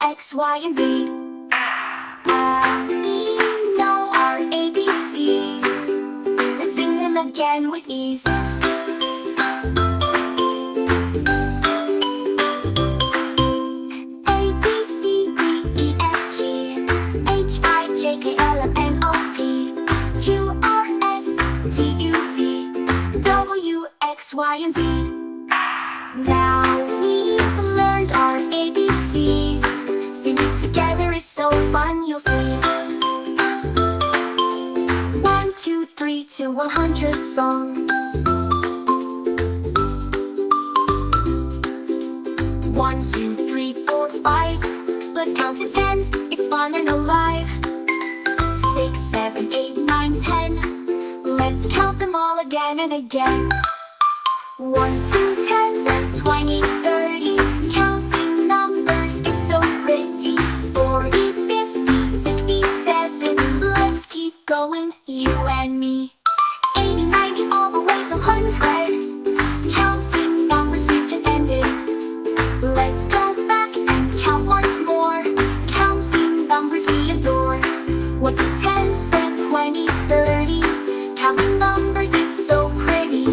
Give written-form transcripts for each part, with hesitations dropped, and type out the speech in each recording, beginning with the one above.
X, Y, and Z. We know our ABCs. Let's sing them again with ease. A, B, C, D, E, F, G, H, I, J, K, L, M, N, O, P, Q, R, S, T, U, V, W, X, Y, and Z. Now we've learned our ABCs. Singing together is so fun, you'll see. 1, 2, 3 to 100 song. 1, 2, 3, 4, 5. Let's count to 10. It's fun and alive. 6, 7, 8, 9, 10. Let's count them all again and again. 1, 2, 10, then 20, 30. Counting numbers is so pretty. 40, 50, 60, 70. Let's keep going, you and me. 80, 90, all the way to 100. Counting numbers we've just ended. Let's go back and count once more. Counting numbers we adore. 1 to 10, then 20, 30. Counting numbers is so pretty.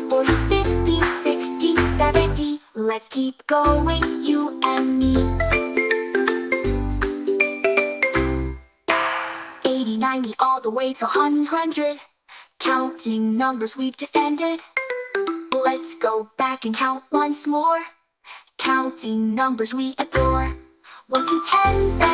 40, 50, 60, 70. Let's keep going, you and me. 80, 90, all the way to 100. Counting numbers we've just ended. Let's go back and count once more. Counting numbers we adore. 1 to 10.